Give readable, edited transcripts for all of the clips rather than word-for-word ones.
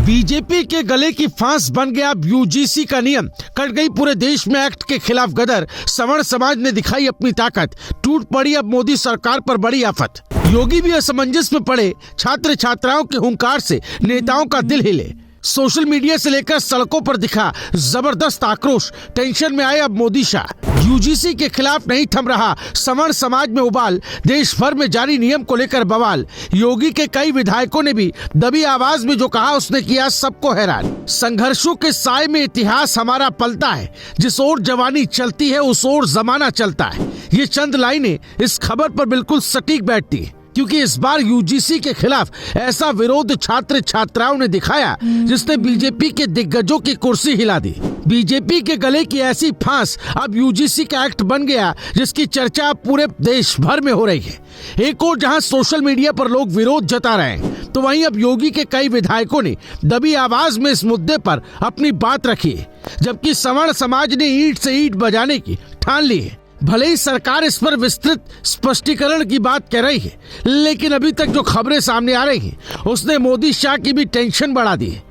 BJP के गले की फांस बन गया यूजीसी का नियम। कट गई पूरे देश में एक्ट के खिलाफ गदर। सवर्ण समाज ने दिखाई अपनी ताकत। टूट पड़ी अब मोदी सरकार पर बड़ी आफत। योगी भी असमंजस में पड़े। छात्र छात्राओं के हुंकार से नेताओं का दिल हिले। सोशल मीडिया से लेकर सड़कों पर दिखा जबरदस्त आक्रोश। टेंशन में आए अब मोदी शाह। यूजीसी के खिलाफ नहीं थम रहा सवर्ण समाज में उबाल। देश भर में जारी नियम को लेकर बवाल। योगी के कई विधायकों ने भी दबी आवाज में जो कहा उसने किया सबको हैरान। संघर्षों के साए में इतिहास हमारा पलता है। जिस ओर जवानी चलती है उस ओर जमाना चलता है। ये चंद लाइनें इस खबर पर बिल्कुल सटीक बैठती है, क्योंकि इस बार यूजीसी के खिलाफ ऐसा विरोध छात्र छात्राओं ने दिखाया जिसने बीजेपी के दिग्गजों की कुर्सी हिला दी। बीजेपी के गले की ऐसी फांस अब यूजीसी का एक्ट बन गया जिसकी चर्चा पूरे देश भर में हो रही है। एक और जहां सोशल मीडिया पर लोग विरोध जता रहे हैं, तो वहीं अब योगी के कई विधायकों ने दबी आवाज में इस मुद्दे पर अपनी बात रखी है, जबकि सवर्ण समाज ने ईंट से ईंट बजाने की ठान ली है। भले ही सरकार इस पर विस्तृत स्पष्टीकरण की बात कर रही है, लेकिन अभी तक जो खबरें सामने आ रही हैं, उसने मोदी शाह की भी टेंशन बढ़ा दी है।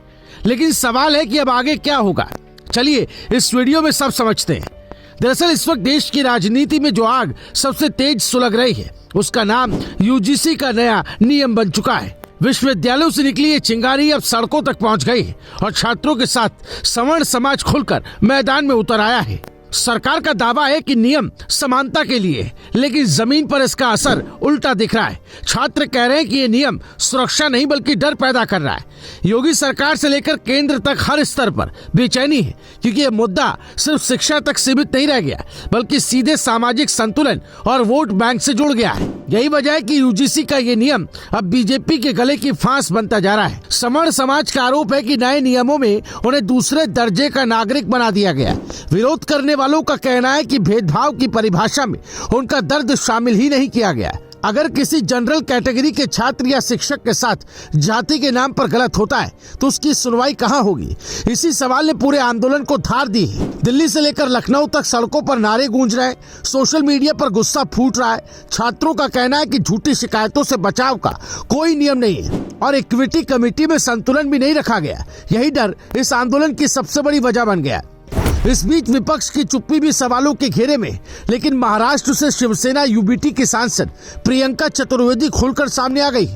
लेकिन सवाल है कि अब आगे क्या होगा। चलिए इस वीडियो में सब समझते हैं। दरअसल इस वक्त देश की राजनीति में जो आग सबसे तेज सुलग रही है, उसका नाम यूजीसी का नया नियम बन चुका है। विश्वविद्यालयों से निकली ये चिंगारी अब सड़कों तक पहुंच गई है और छात्रों के साथ सवर्ण समाज खुलकर मैदान में उतर आया है। सरकार का दावा है कि नियम समानता के लिए है, लेकिन जमीन पर इसका असर उल्टा दिख रहा है। छात्र कह रहे हैं कि ये नियम सुरक्षा नहीं बल्कि डर पैदा कर रहा है। योगी सरकार से लेकर केंद्र तक हर स्तर पर बेचैनी है, क्योंकि ये मुद्दा सिर्फ शिक्षा तक सीमित नहीं रह गया, बल्कि सीधे सामाजिक संतुलन और वोट बैंक से जुड़ गया है। यही वजह है कि यूजीसी का ये नियम अब बीजेपी के गले की फांस बनता जा रहा है। सवर्ण समाज का आरोप है कि नए नियमों में उन्हें दूसरे दर्जे का नागरिक बना दिया गया। विरोध करने वालों का कहना है कि भेदभाव की परिभाषा में उनका दर्द शामिल ही नहीं किया गया। अगर किसी जनरल कैटेगरी के छात्र या शिक्षक के साथ जाति के नाम पर गलत होता है तो उसकी सुनवाई कहां होगी? इसी सवाल ने पूरे आंदोलन को धार दी है। दिल्ली से लेकर लखनऊ तक सड़कों पर नारे गूंज रहे हैं। सोशल मीडिया पर गुस्सा फूट रहा है। छात्रों का कहना है कि झूठी शिकायतों से बचाव का कोई नियम नहीं है और इक्विटी कमेटी में संतुलन भी नहीं रखा गया। यही डर इस आंदोलन की सबसे बड़ी वजह बन गया। इस बीच विपक्ष की चुप्पी भी सवालों के घेरे में, लेकिन महाराष्ट्र से शिवसेना यूबीटी की सांसद प्रियंका चतुर्वेदी खुलकर सामने आ गई।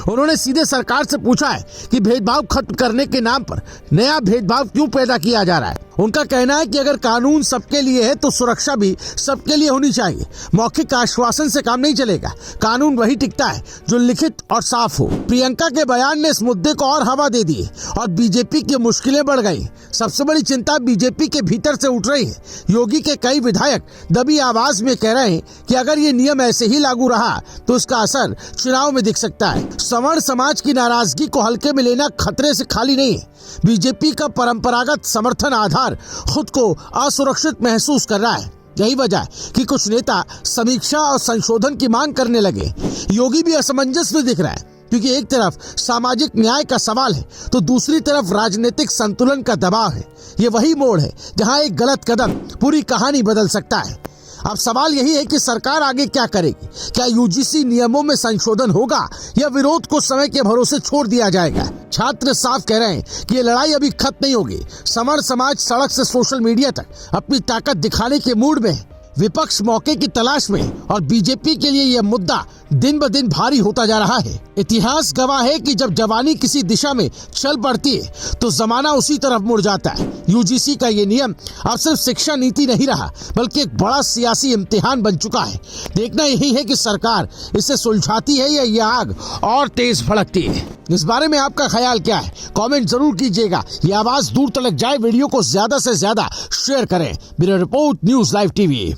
उन्होंने सीधे सरकार से पूछा है कि भेदभाव खत्म करने के नाम पर नया भेदभाव क्यों पैदा किया जा रहा है। उनका कहना है कि अगर कानून सबके लिए है तो सुरक्षा भी सबके लिए होनी चाहिए। मौखिक आश्वासन से काम नहीं चलेगा। कानून वही टिकता है जो लिखित और साफ हो। प्रियंका के बयान ने इस मुद्दे को और हवा दे दी और बीजेपी की मुश्किलें बढ़ गई। सबसे बड़ी चिंता बीजेपी के भीतर से उठ रही है। योगी के कई विधायक दबी आवाज में कह रहे हैं कि अगर ये नियम ऐसे ही लागू रहा तो इसका असर चुनाव में दिख सकता है। सवर्ण समाज की नाराजगी को हल्के में लेना खतरे से खाली नहीं है। बीजेपी का परंपरागत समर्थन आधार खुद को असुरक्षित महसूस कर रहा है। यही वजह है कि कुछ नेता समीक्षा और संशोधन की मांग करने लगे। योगी भी असमंजस में दिख रहा है, क्योंकि एक तरफ सामाजिक न्याय का सवाल है तो दूसरी तरफ राजनीतिक संतुलन का दबाव है। ये वही मोड़ है जहां एक गलत कदम पूरी कहानी बदल सकता है। अब सवाल यही है कि सरकार आगे क्या करेगी। क्या यूजीसी नियमों में संशोधन होगा या विरोध को समय के भरोसे छोड़ दिया जाएगा? छात्र साफ कह रहे हैं कि ये लड़ाई अभी खत्म नहीं होगी। सवर्ण समाज सड़क से सोशल मीडिया तक अपनी ताकत दिखाने के मूड में है। विपक्ष मौके की तलाश में और बीजेपी के लिए यह मुद्दा दिन ब दिन भारी होता जा रहा है। इतिहास गवाह है कि जब जवानी किसी दिशा में चल पड़ती है तो जमाना उसी तरफ मुड़ जाता है। यूजीसी का ये नियम अब सिर्फ शिक्षा नीति नहीं रहा, बल्कि एक बड़ा सियासी इम्तिहान बन चुका है। देखना यही है कि सरकार इसे सुलझाती है या ये आग और तेज भड़कती है। इस बारे में आपका ख्याल क्या है? कमेंट जरूर कीजिएगा। ये आवाज दूर तक जाए। वीडियो को ज्यादा से ज्यादा शेयर करें। Bureau report, news live TV.